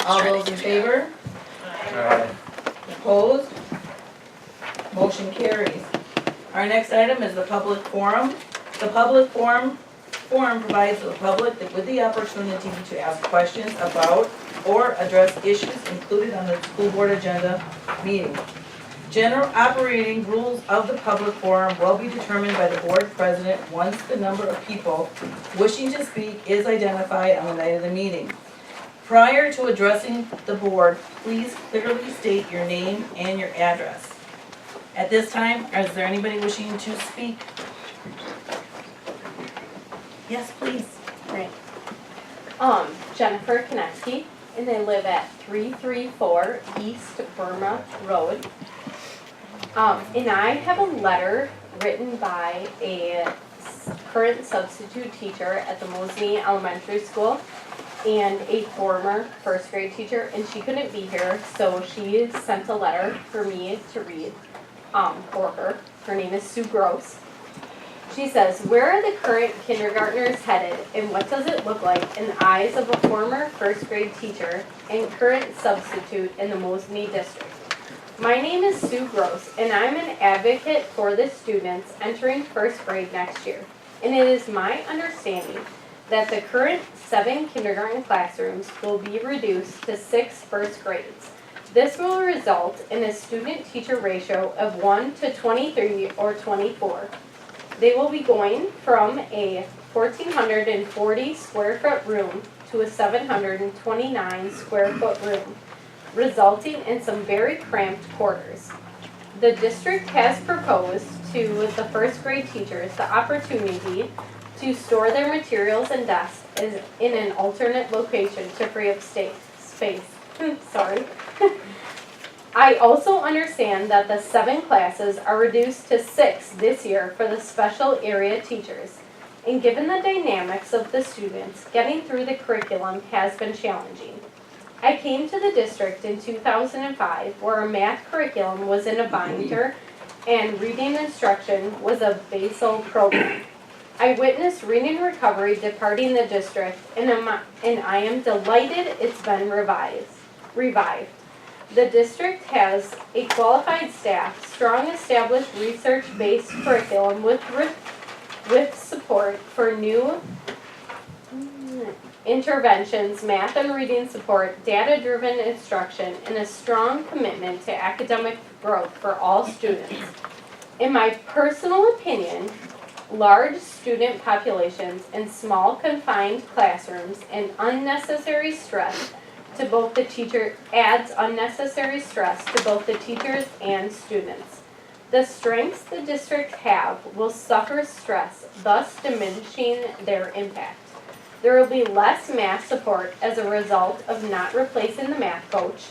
All those in favor? Opposed? Motion carries. Our next item is the public forum. The public forum provides the public with the opportunity to ask questions about or address issues included on the school board agenda meeting. General operating rules of the public forum will be determined by the board president once the number of people wishing to speak is identified on the night of the meeting. Prior to addressing the board, please clearly state your name and your address. At this time, is there anybody wishing to speak? Yes, please. Right. Jennifer Konecki, and I live at 334 East Burma Road. And I have a letter written by a current substitute teacher at the Mosinee Elementary School and a former first grade teacher, and she couldn't be here, so she sent a letter for me to read for her. Her name is Sue Gross. She says, where are the current kindergartners headed, and what does it look like in the eyes of a former first grade teacher and current substitute in the Mosinee district? My name is Sue Gross, and I'm an advocate for the students entering first grade next year. And it is my understanding that the current 7 kindergarten classrooms will be reduced to 6 first grades. This will result in a student-teacher ratio of 1 to 23 or 24. They will be going from a 1,440 square foot room to a 729 square foot room, resulting in some very cramped quarters. The district has proposed to the first grade teachers the opportunity to store their materials and desks in an alternate location to free up space. Sorry. I also understand that the 7 classes are reduced to 6 this year for the special area teachers. And given the dynamics of the students, getting through the curriculum has been challenging. I came to the district in 2005 where a math curriculum was in a binder and reading instruction was a basal program. I witnessed reading recovery departing the district and I am delighted it's been revived. The district has a qualified staff, strong established research-based curriculum with support for new interventions, math and reading support, data-driven instruction, and a strong commitment to academic growth for all students. In my personal opinion, large student populations and small confined classrooms and unnecessary stress to both the teacher adds unnecessary stress to both the teachers and students. The strengths the district have will suffer stress, thus diminishing their impact. There will be less math support as a result of not replacing the math coach.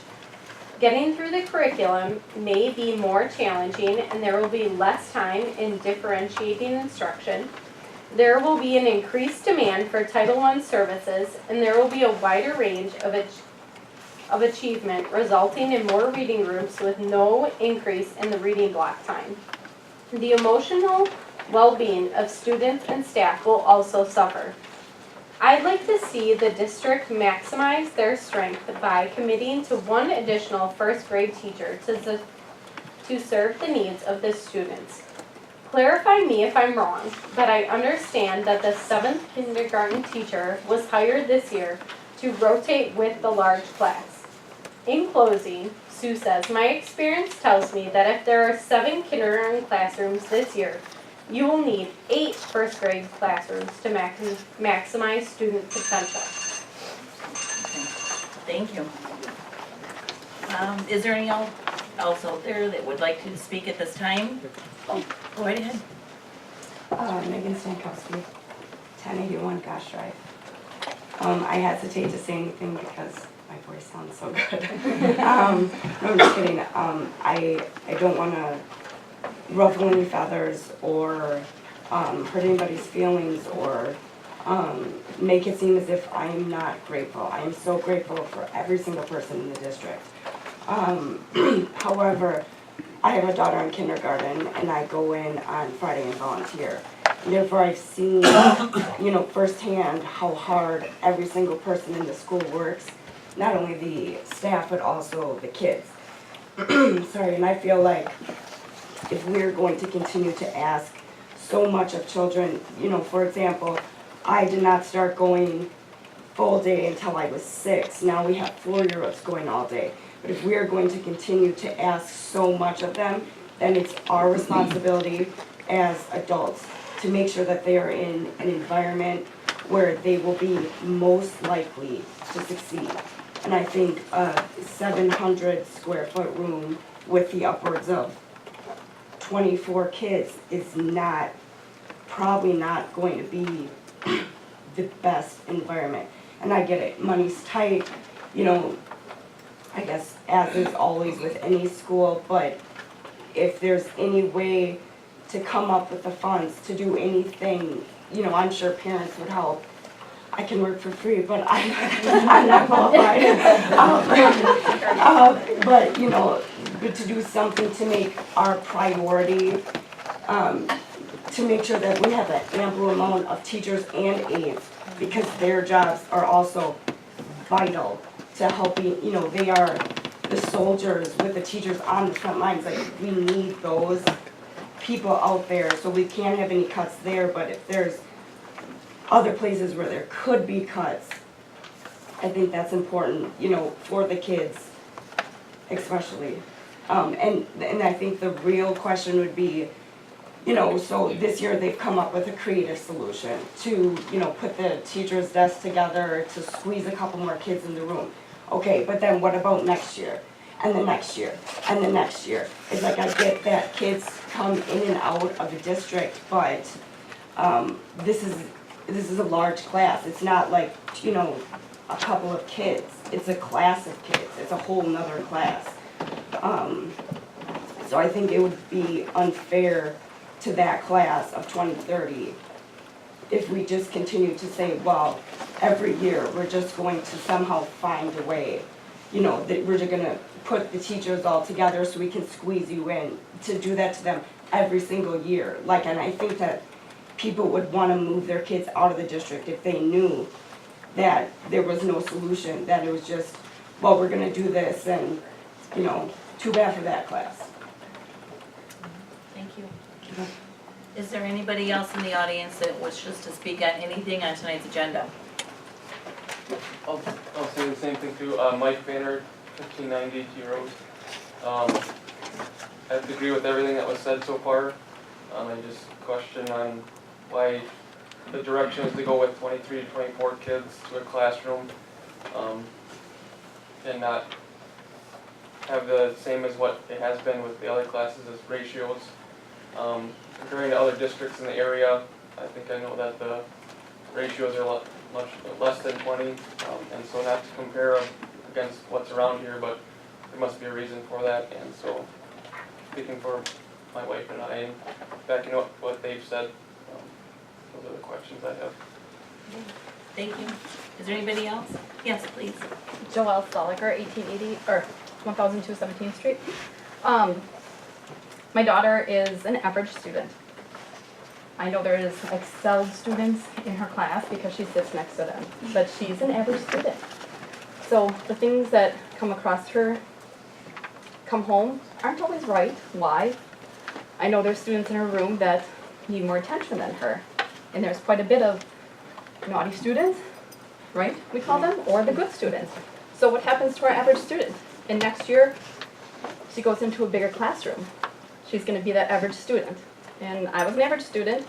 Getting through the curriculum may be more challenging and there will be less time in differentiating instruction. There will be an increased demand for Title I services and there will be a wider range of achievement resulting in more reading groups with no increase in the reading block time. The emotional well-being of students and staff will also suffer. I'd like to see the district maximize their strength by committing to 1 additional first grade teacher to serve the needs of the students. Clarify me if I'm wrong, but I understand that the 7th kindergarten teacher was hired this year to rotate with the large class. In closing, Sue says, my experience tells me that if there are 7 kindergarten classrooms this year, you will need 8 first grade classrooms to maximize student potential. Thank you. Is there any else out there that would like to speak at this time? Oh, go right ahead. Megan Stankowski, 1081 Gosh Drive. I hesitate to say anything because my voice sounds so good. No, I'm just kidding. I don't want to ruffle any feathers or hurt anybody's feelings or make it seem as if I am not grateful. I am so grateful for every single person in the district. However, I have a daughter in kindergarten and I go in on Friday and volunteer. Therefore, I've seen, firsthand how hard every single person in the school works not only the staff, but also the kids. Sorry, and I feel like if we're going to continue to ask so much of children, you know, for example, I did not start going full day until I was 6. Now we have 4-year-olds going all day. But if we are going to continue to ask so much of them, then it's our responsibility as adults to make sure that they are in an environment where they will be most likely to succeed. And I think a 700 square foot room with the upwards of 24 kids is not, probably not going to be the best environment. And I get it, money's tight, you know, I guess as is always with any school, but if there's any way to come up with the funds to do anything, you know, I'm sure parents would help. I can work for free, but I'm not qualified. But, you know, but to do something to make our priority, to make sure that we have an ample amount of teachers and aides, because their jobs are also vital to helping, you know, they are the soldiers with the teachers on the front lines. Like, we need those people out there, so we can't have any cuts there, but if there's other places where there could be cuts, I think that's important, you know, for the kids especially. And I think the real question would be, you know, so this year they've come up with a creative solution to, you know, put the teachers' desks together to squeeze a couple more kids in the room. Okay, but then what about next year? And the next year, and the next year? It's like, I get that kids come in and out of the district, but this is a large class. It's not like, you know, a couple of kids. It's a class of kids. It's a whole nother class. So I think it would be unfair to that class of 2030 if we just continue to say, well, every year we're just going to somehow find a way, you know, that we're just gonna put the teachers all together so we can squeeze you in, to do that to them every single year. Like, and I think that people would want to move their kids out of the district if they knew that there was no solution, that it was just, well, we're gonna do this, and, you know, too bad for that class. Thank you. Is there anybody else in the audience that wishes to speak on anything on tonight's agenda? I'll say the same thing too. Mike Banner, 1590 T Road. I have to agree with everything that was said so far. I just question on why the direction is to go with 23 to 24 kids to a classroom, and not have the same as what it has been with the other classes as ratios. Comparing to other districts in the area, I think I know that the ratios are much less than 20, and so not to compare against what's around here, but there must be a reason for that. And so, speaking for my wife and I, and backing up what they've said, those are the questions I have. Thank you. Is there anybody else? Yes, please. Joelle Stoliger, 1880, or 1002 17th Street. My daughter is an average student. I know there is excelled students in her class because she sits next to them, but she's an average student. So the things that come across her, come home, aren't always right. Why? I know there's students in her room that need more attention than her, and there's quite a bit of naughty students, right, we call them, or the good students. So what happens to our average student? And next year, she goes into a bigger classroom. She's going to be that average student. And I was an average student.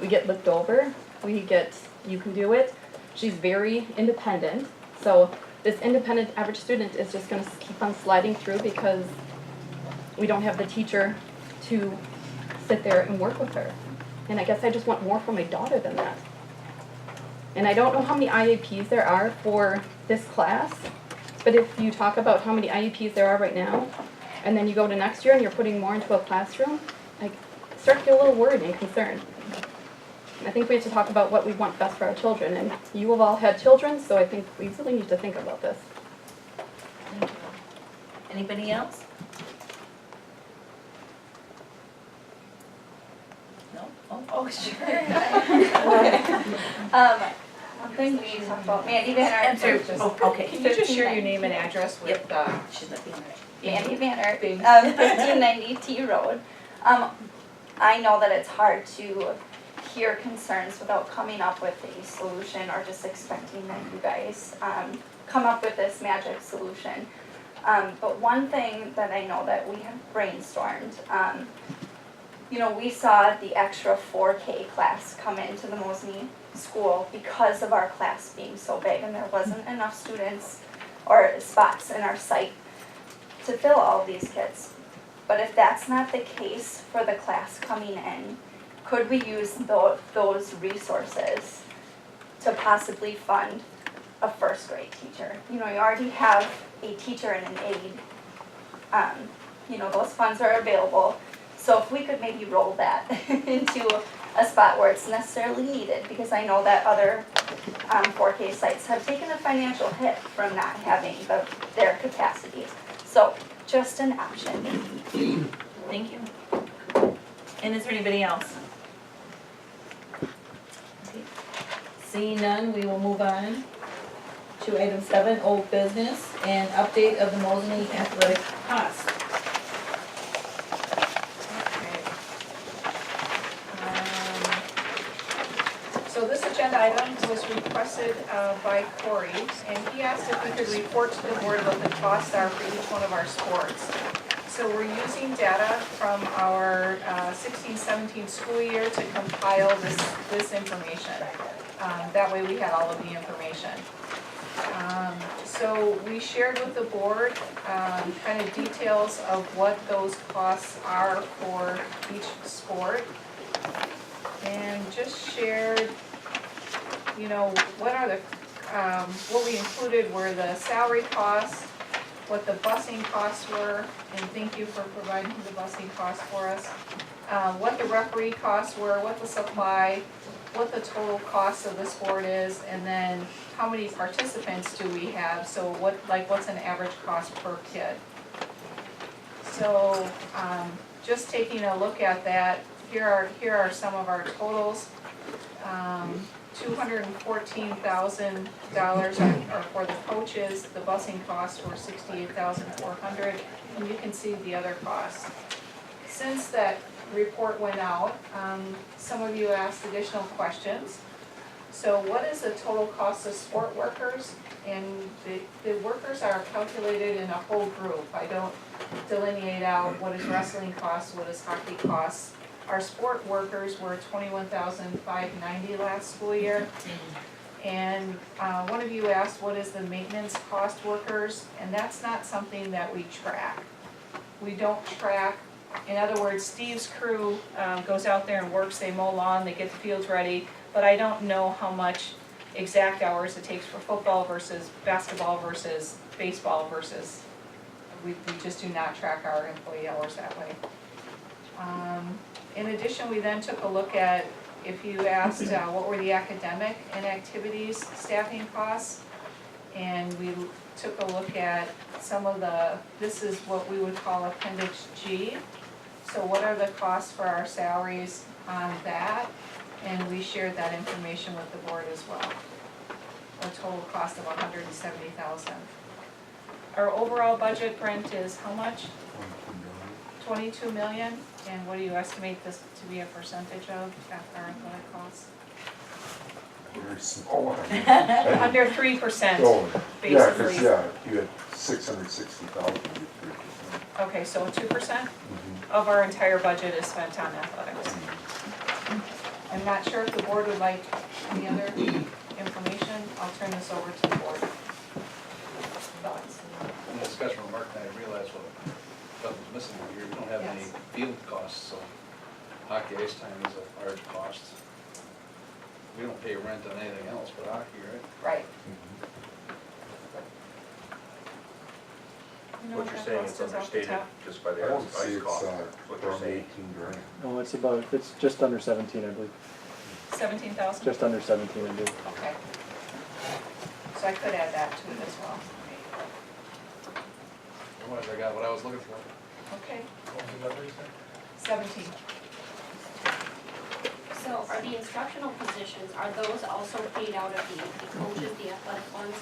We get looked over. We get, you can do it. She's very independent. So this independent average student is just going to keep on sliding through because we don't have the teacher to sit there and work with her. And I guess I just want more for my daughter than that. And I don't know how many IEPs there are for this class, but if you talk about how many IEPs there are right now, and then you go to next year and you're putting more into a classroom, I start to get a little worried and concerned. And I think we have to talk about what we want best for our children, and you have all had children, so I think we really need to think about this. Thank you. Anybody else? No? Oh, sure. thing we talked about, Mandy Van Art. Answer, oh, okay. Can you just share your name and address with, She's not being right. Mandy Van Art, Big. 1590 T Road. I know that it's hard to hear concerns without coming up with a solution or just expecting that you guys come up with this magic solution. But one thing that I know that we have brainstormed, you know, we saw the extra 4K class come into the Mosinee school because of our class being so big and there wasn't enough students or spots in our site to fill all of these kids. But if that's not the case for the class coming in, could we use those resources to possibly fund a first grade teacher? You know, you already have a teacher and an aide. You know, those funds are available. So if we could maybe roll that into a spot where it's necessarily needed, because I know that other 4K sites have taken a financial hit from not having their capacity. So just an option. Thank you. And is there anybody else? Okay. Seeing none, we will move on to item 7, old business, and update of the Mosinee athletic cost. So this agenda item was requested by Corey, and he asked if we could report to the board what the costs are for each one of our sports. So we're using data from our 16-17 school year to compile this information. That way we had all of the information. So we shared with the board kind of details of what those costs are for each sport. And just shared, you know, what we included were the salary costs, what the busing costs were, and thank you for providing the busing costs for us. What the referee costs were, what the supply, what the total cost of the sport is, and then how many participants do we have, so what's an average cost per kid. So, just taking a look at that, here are some of our totals. $214,000 are for the coaches, the busing costs were $68,400, and you can see the other costs. Since that report went out, some of you asked additional questions. So what is the total cost of sport workers? And the workers are calculated in a whole group. I don't delineate out what is wrestling costs, what is hockey costs. Our sport workers were $21,590 last school year. And one of you asked what is the maintenance cost workers, and that's not something that we track. We don't track. In other words, Steve's crew goes out there and works, they mow lawn, they get the fields ready, but I don't know how much exact hours it takes for football versus basketball versus baseball versus, we just do not track our employee hours that way. In addition, we then took a look at, if you asked what were the academic and activities staffing costs, and we took a look at some of this is what we would call Appendix G. So what are the costs for our salaries on that? And we shared that information with the board as well. A total cost of $170,000. Our overall budget, Brent, is how much? 22 million. And what do you estimate this to be a percentage of our athletic costs? Very small. Under 3%, Oh, yeah, 'cause, basically. yeah, you had 660,000. Okay, so 2% of our entire budget is spent on athletics. I'm not sure if the board would like any other information. I'll turn this over to the board. Thoughts? In the discussion with Mark and I realized what was missing here, we don't have any Yes. field costs, so hockey ice time is a large cost. We don't pay rent on anything else but hockey, right? Right. You know What you're that saying cost is is off the understated top? just by I the don't see ice it's, cost, what you're around saying. 18 grand. No, it's just under 17, I believe. 17,000? Just under 17, I believe. Okay. So I could add that to it as well. Otherwise, I got what I was looking for. Okay. 17. So are the instructional positions, are those also paid out of the coaches, the athletic ones?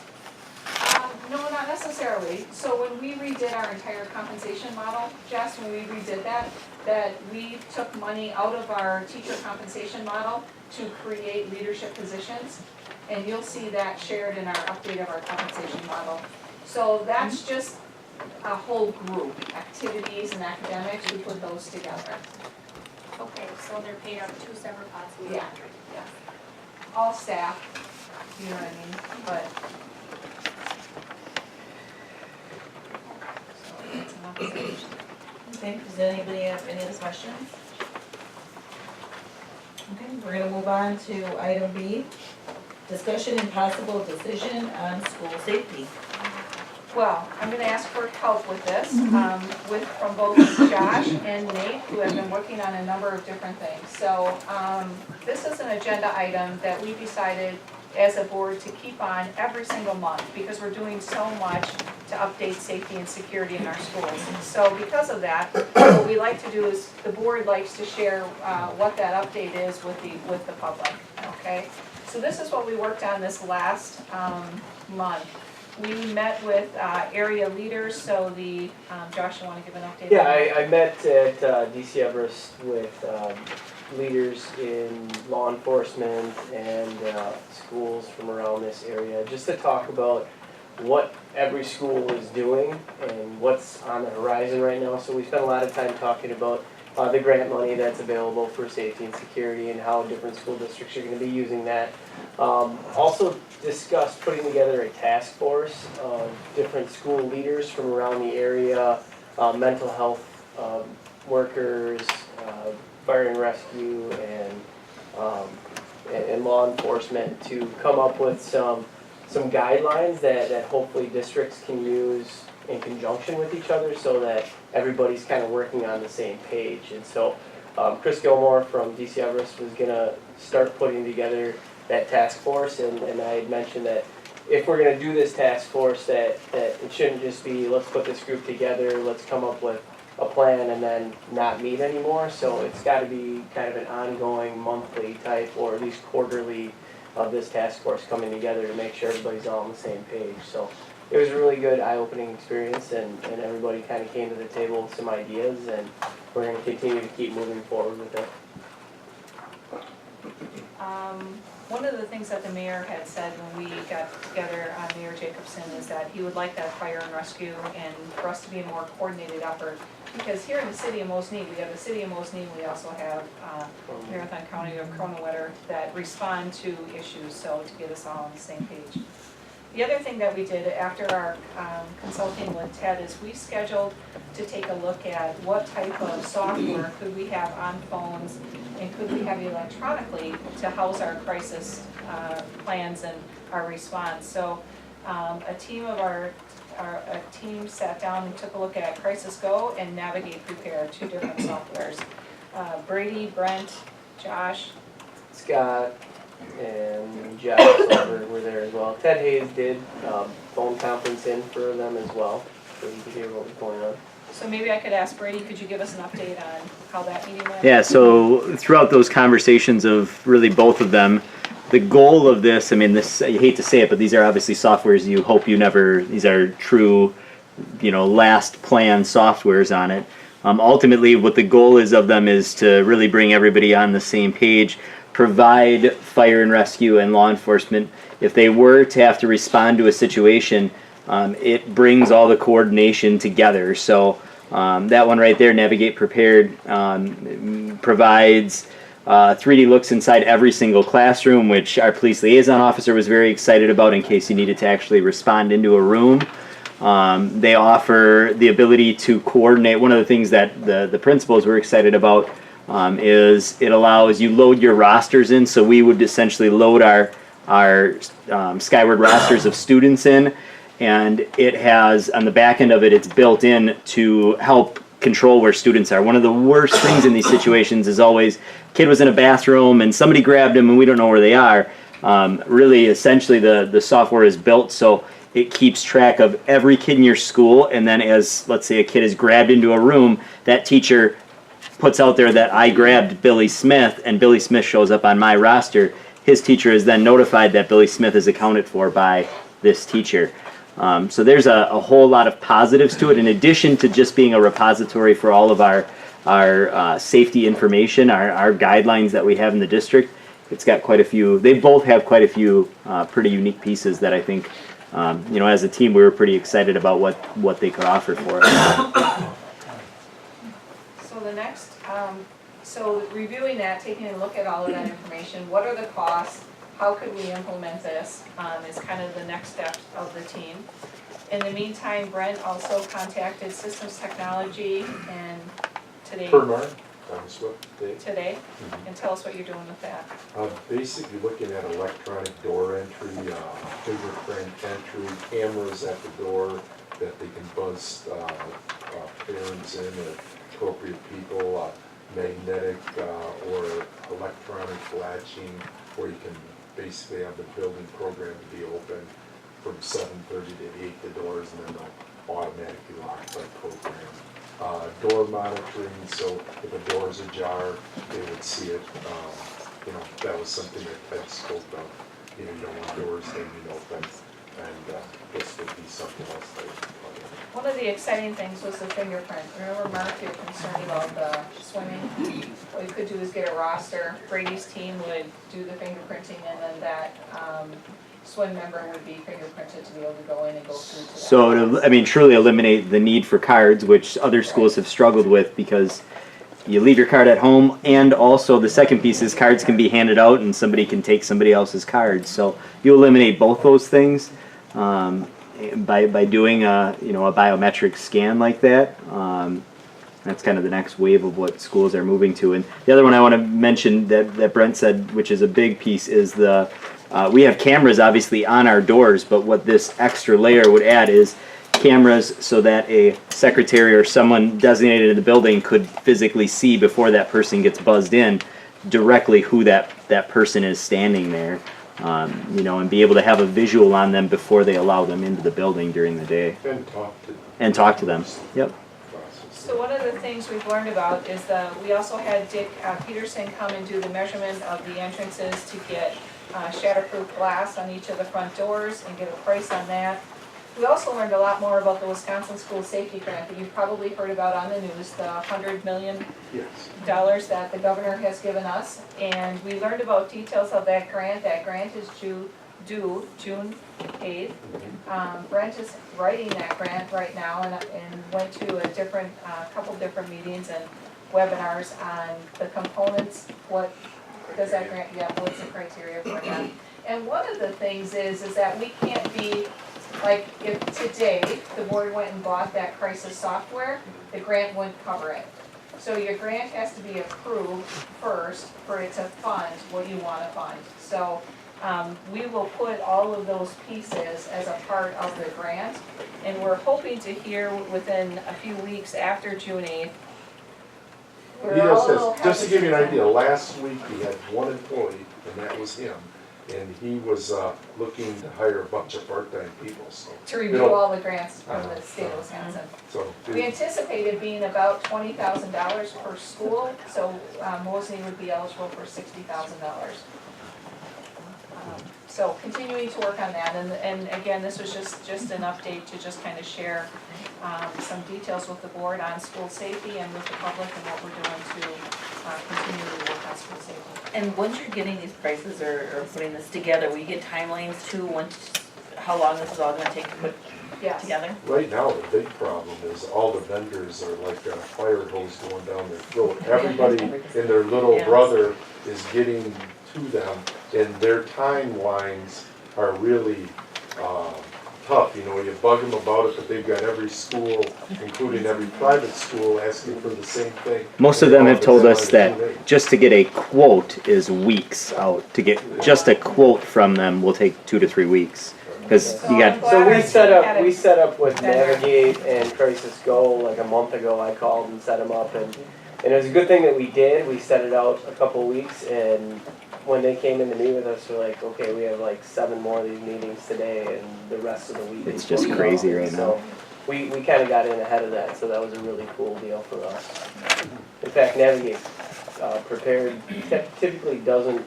No, not necessarily. So when we redid our entire compensation model, Jess, when we redid that we took money out of our teacher compensation model to create leadership positions. And you'll see that shared in our update of our compensation model. So that's just a whole group, activities and academics, we put those together. Okay, so they're paid out of two separate pots. Yeah. All staff, you know what I mean, but. So it's an observation. Okay, does anybody have any other questions? Okay, we're gonna move on to item B, discussion and possible decision on school safety. Well, I'm gonna ask for help with this, from both Josh and Nate, who have been working on a number of different things. So, this is an agenda item that we decided as a board to keep on every single month, because we're doing so much to update safety and security in our schools. So because of that, what we like to do is, the board likes to share, what that update is with the public, okay? So this is what we worked on this last, month. We met with area leaders, so Josh, you want to give an update? Yeah, I met at DC Everest with leaders in law enforcement and schools from around this area, just to talk about what every school is doing and what's on the horizon right now. So we spent a lot of time talking about the grant money that's available for safety and security and how different school districts are going to be using that. Also discussed putting together a task force of different school leaders from around the area, mental health workers, fire and rescue, and law enforcement, to come up with some guidelines that hopefully districts can use in conjunction with each other, so that everybody's kind of working on the same page. And so Chris Gilmore from DC Everest was going to start putting together that task force, and I had mentioned that if we're going to do this task force, that it shouldn't just be, let's put this group together, let's come up with a plan and then not meet anymore. So it's got to be kind of an ongoing monthly type, or at least quarterly, of this task force coming together to make sure everybody's all on the same page. So it was a really good eye-opening experience, and everybody kind of came to the table with some ideas, and we're going to continue to keep moving forward with it. One of the things that the mayor had said when we got together, Mayor Jacobson, is that he would like that fire and rescue and for us to be a more coordinated effort. Because here in the city of Mosinee, we have the city of Mosinee, we also have Marathon County of Cronin-Wetter that respond to issues, so to get us all on the same page. The other thing that we did after our consulting with Ted is we scheduled to take a look at what type of software could we have on phones and could we have electronically to house our crisis plans and our response. So a team sat down and took a look at Crisis Go and Navigate Prepare, two different softwares. Brady, Brent, Josh, Scott, and Jeff Silver were there as well. Ted Hayes did phone conference in for them as well, so you could hear what was going on. so maybe I could ask Brady, could you give us an update on how that meeting went? Yeah, so throughout those conversations of really both of them, the goal of this, I mean, this, I hate to say it, but these are obviously softwares you hope you never, these are true, last plan softwares on it. Ultimately, what the goal is of them is to really bring everybody on the same page, provide fire and rescue and law enforcement. If they were to have to respond to a situation, it brings all the coordination together. So that one right there, Navigate Prepared, provides 3D looks inside every single classroom, which our police liaison officer was very excited about in case you needed to actually respond into a room. They offer the ability to coordinate. One of the things that the principals were excited about is it allows you load your rosters in. So we would essentially load our Skyward rosters of students in, and it has, on the back end of it, it's built in to help control where students are. One of the worst things in these situations is always kid was in a bathroom and somebody grabbed him and we don't know where they are. Really, essentially, the software is built so it keeps track of every kid in your school, and then as, let's say, a kid is grabbed into a room, that teacher puts out there that I grabbed Billy Smith and Billy Smith shows up on my roster, his teacher is then notified that Billy Smith is accounted for by this teacher. So there's a whole lot of positives to it, in addition to just being a repository for all of our safety information, our guidelines that we have in the district. It's got quite a few, they both have quite a few pretty unique pieces that I think, as a team, we were pretty excited about what they could offer for us. So the next, so reviewing that, taking a look at all of that information, what are the costs? How could we implement this, is kind of the next step of the team. In the meantime, Brent also contacted Systems Technology and today, and tell us what you're doing with that. Basically looking at electronic door entry, fingerprint entry, cameras at the door that they can buzz parents in at appropriate people, magnetic or electronic latching, where you can basically have the building program to be open from 7:30 to 8, the doors, and then they'll automatically lock by program. Door monitoring, so if a door is ajar, they would see it. That was something that Ted spoke of. You don't want doors hanging open, and this would be something else that would be covered. One of the exciting things was the fingerprint. Remember, Mark, you're concerned about the swimming? What we could do is get a roster. Brady's team would do the fingerprinting, and then that swim member would be fingerprinted to be able to go in and go through to that. So to, truly eliminate the need for cards, which other schools have struggled with, because you leave your card at home, and also the second piece is cards can be handed out and somebody can take somebody else's cards. So you eliminate both those things by doing a biometric scan like that. That's kind of the next wave of what schools are moving to. And the other one I want to mention that Brent said, which is a big piece, is we have cameras obviously on our doors, but what this extra layer would add is cameras so that a secretary or someone designated in the building could physically see before that person gets buzzed in directly who that person is standing there, and be able to have a visual on them before they allow them into the building during the day. And talk to them. Yep. So one of the things we've learned about is we also had Dick Peterson come and do the measurement of the entrances to get shatterproof glass on each of the front doors and get a price on that. We also learned a lot more about the Wisconsin School Safety Grant that you've probably heard about on the news, the $100 million that the governor has given us. And we learned about details of that grant. That grant is due June 8th. Brent is writing that grant right now and went to a couple different meetings and webinars on the components, what does that grant get, what's the criteria for that. And one of the things is that we can't be, like, if today the board went and bought that crisis software, the grant wouldn't cover it. So your grant has to be approved first for it to fund what you want to fund. So we will put all of those pieces as a part of the grant, and we're hoping to hear within a few weeks after June 8th. Just to give you an idea, last week we had one employee, and that was him. And he was looking to hire a bunch of part-time people, so. To review all the grants from the state of Wisconsin. So We anticipated being about $20,000 per school, so Mosinee would be eligible for $60,000. So continuing to work on that, and again, this was just an update to just kind of share some details with the board on school safety and with the public and what we're doing to continue to work on school safety. And once you're getting these prices or putting this together, will you get timelines too, how long this is all gonna take to put together? right now, the big problem is all the vendors are like a fire hose going down their throat. Everybody and their little brother is getting to them, and their timelines are really tough. You bug them about it, but they've got every school, including every private school, asking for the same thing. Most of them have told us that just to get a quote is weeks out. To get just a quote from them will take 2 to 3 weeks. Because you got. So we set up with Navigate and Crisis Go like a month ago. I called and set them up, and it was a good thing that we did. We set it out a couple weeks, and when they came in to meet with us, we're like, okay, we have like 7 more of these meetings today, and the rest of the week. It's just crazy right now. we kinda got in ahead of that, so that was a really cool deal for us. In fact, Navigate, Prepared typically doesn't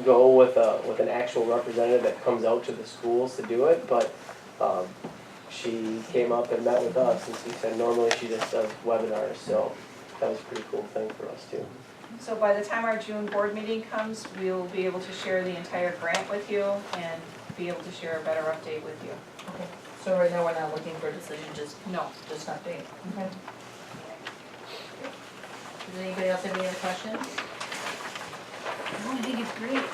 go with an actual representative that comes out to the schools to do it, but, she came up and met with us, and she said normally she just does webinars, so that was a pretty cool thing for us too. So by the time our June board meeting comes, we'll be able to share the entire grant with you and be able to share a better update with you. Okay, so right now we're not looking for a decision, just No. an update. Okay. Does anybody else have any other questions? I think it's great.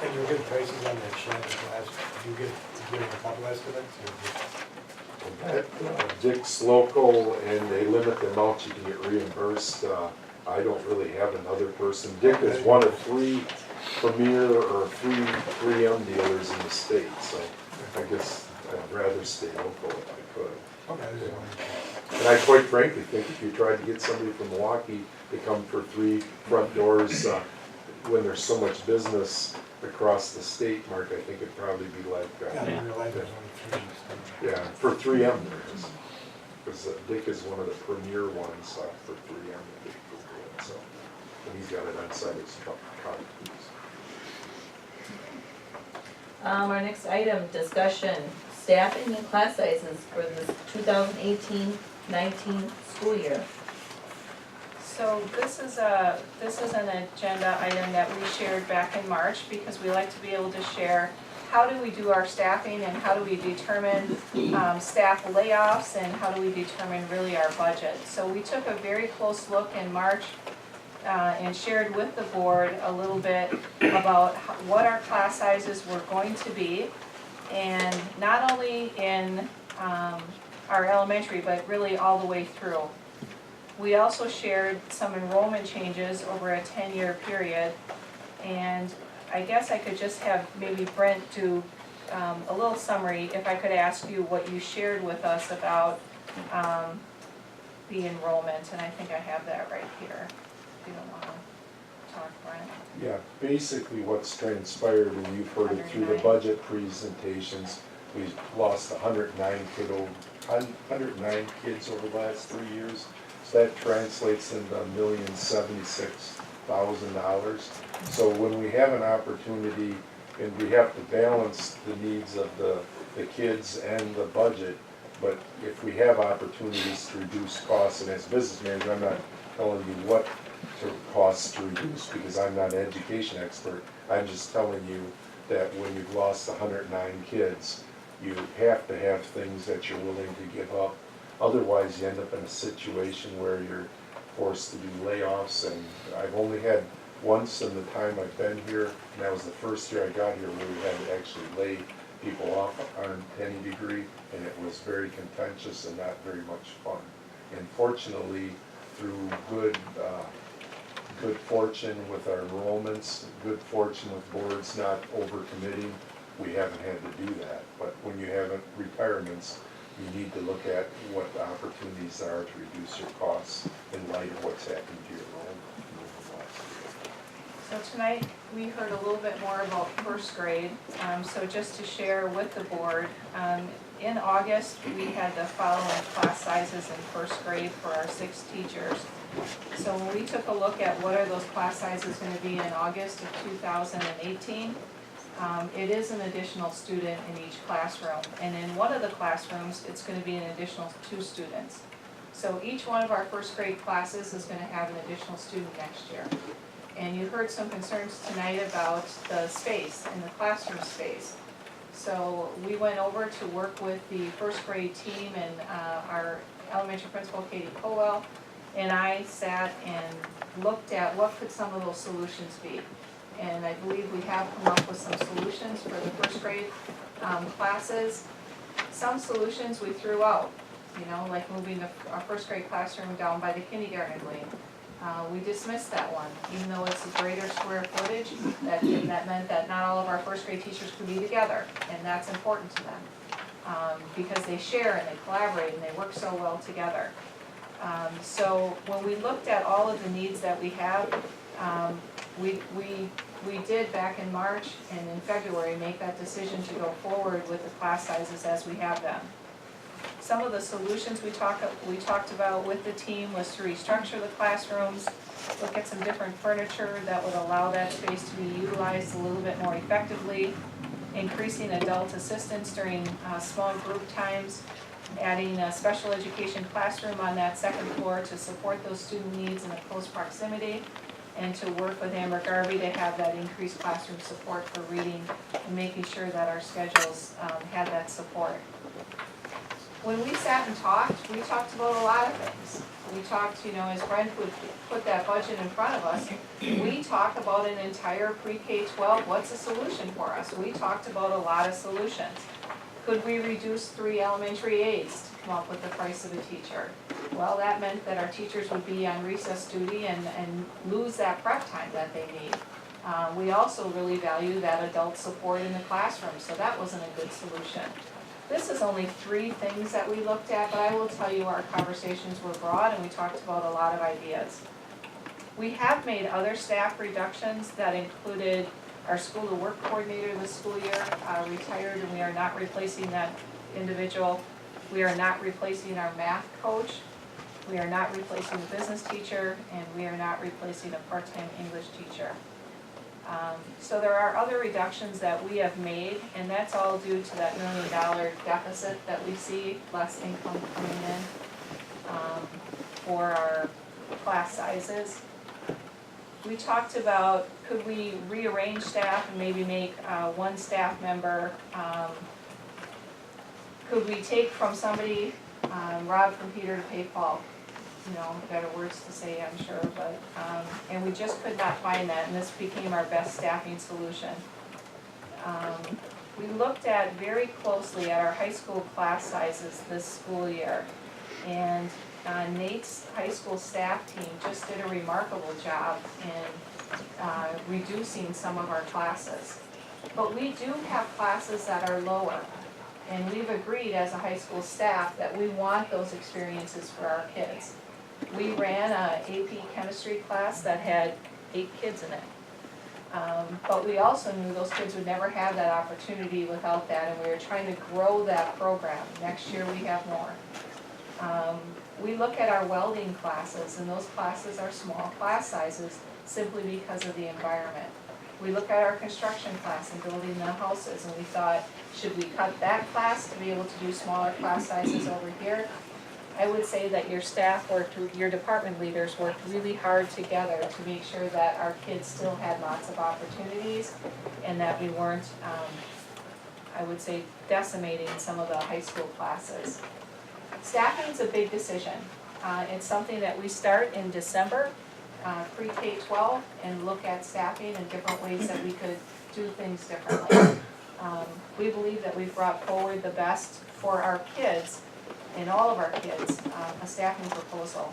And you get prices on that shed glass, do you get a couple estimates or just? Dick's local and they limit the amount you can get reimbursed. I don't really have another person. Dick is one of 3 premier or 3M dealers in the state, so I guess I'd rather stay local if I could. Okay, I just wanted And I quite frankly think if you tried to get somebody from Milwaukee to come for 3 front doors, when there's so much business across the state, Mark, I think it'd probably be like, I didn't realize there's only 3. yeah, for 3M there is. Because Dick is one of the premier ones for 3M that they do it, so, and he's got it on site as truck copies. Our next item, discussion, staffing and class sizes for the 2018-19 school year. So this is an agenda item that we shared back in March because we like to be able to share how do we do our staffing and how do we determine staff layoffs and how do we determine really our budget. So we took a very close look in March and shared with the board a little bit about what our class sizes were going to be, and not only in our elementary, but really all the way through. We also shared some enrollment changes over a 10-year period, and I guess I could just have maybe Brent do a little summary if I could ask you what you shared with us about the enrollment, and I think I have that right here, if you don't want to talk, Brent. Yeah, basically what's transpired, and you've heard it through the budget presentations, we've lost 109 kids over the last 3 years. So that translates into $1,076,000. So when we have an opportunity and we have to balance the needs of the kids and the budget, but if we have opportunities to reduce costs, and as business manager, I'm not telling you what costs to reduce because I'm not an education expert. I'm just telling you that when you've lost 109 kids, you have to have things that you're willing to give up. Otherwise, you end up in a situation where you're forced to do layoffs, and I've only had once in the time I've been here, and that was the first year I got here where we had to actually lay people off on any degree, and it was very contentious and not very much fun. And fortunately, through good fortune with our enrollments, good fortune with boards not overcommitting, we haven't had to do that. But when you have retirements, you need to look at what the opportunities are to reduce your costs in light of what's happened to your enrollment. So tonight, we heard a little bit more about first grade. So just to share with the board, in August, we had the following class sizes in first grade for our 6 teachers. So when we took a look at what are those class sizes going to be in August of 2018, it is an additional student in each classroom. And in one of the classrooms, it's going to be an additional 2 students. So each one of our first grade classes is going to have an additional student next year. And you heard some concerns tonight about the space and the classroom space. So we went over to work with the first grade team and our elementary principal, Katie Colwell, and I sat and looked at what could some of those solutions be. And I believe we have come up with some solutions for the first grade classes. Some solutions we threw out, you know, like moving our first grade classroom down by the kindergarten lane. We dismissed that one, even though it's a greater square footage, that meant that not all of our first grade teachers could be together, and that's important to them. Because they share and they collaborate and they work so well together. So when we looked at all of the needs that we have, we did back in March and in February make that decision to go forward with the class sizes as we have them. Some of the solutions we talked about with the team was to restructure the classrooms, look at some different furniture that would allow that space to be utilized a little bit more effectively, increasing adult assistance during small group times, adding a special education classroom on that second floor to support those student needs in a close proximity, and to work with Amber Garvey to have that increased classroom support for reading and making sure that our schedules had that support. When we sat and talked, we talked about a lot of things. We talked, as Brent would put that budget in front of us, we talked about an entire pre-K-12, what's a solution for us? We talked about a lot of solutions. Could we reduce 3 elementary aides to come up with the price of a teacher? Well, that meant that our teachers would be on recess duty and lose that prep time that they need. We also really value that adult support in the classroom, so that wasn't a good solution. This is only 3 things that we looked at, but I will tell you our conversations were broad and we talked about a lot of ideas. We have made other staff reductions that included our school to work coordinator this school year retired, and we are not replacing that individual. We are not replacing our math coach. We are not replacing the business teacher, and we are not replacing a part-time English teacher. So there are other reductions that we have made, and that's all due to that $1 million deficit that we see, less income coming in for our class sizes. We talked about, could we rearrange staff and maybe make one staff member, could we take from somebody, rob from Peter to pay Paul? Better words to say, I'm sure, but, and we just could not find that, and this became our best staffing solution. We looked at very closely at our high school class sizes this school year, and Nate's high school staff team just did a remarkable job in reducing some of our classes. But we do have classes that are lower, and we've agreed as a high school staff that we want those experiences for our kids. We ran a AP chemistry class that had 8 kids in it. But we also knew those kids would never have that opportunity without that, and we were trying to grow that program. Next year we have more. We look at our welding classes, and those classes are small class sizes simply because of the environment. We look at our construction class and building the houses, and we thought, should we cut that class to be able to do smaller class sizes over here? I would say that your staff worked, your department leaders worked really hard together to make sure that our kids still had lots of opportunities and that we weren't, I would say, decimating some of the high school classes. Staffing's a big decision. It's something that we start in December, pre-K-12, and look at staffing and different ways that we could do things differently. We believe that we've brought forward the best for our kids, and all of our kids, a staffing proposal.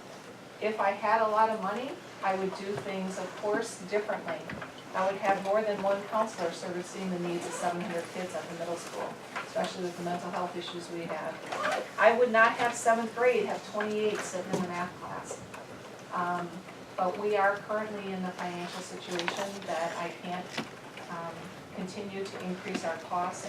If I had a lot of money, I would do things, of course, differently. I would have more than one counselor servicing the needs of 700 kids at the middle school, especially with the mental health issues we have. I would not have 7th grade have 28 sitting in the math class. But we are currently in the financial situation that I can't continue to increase our costs.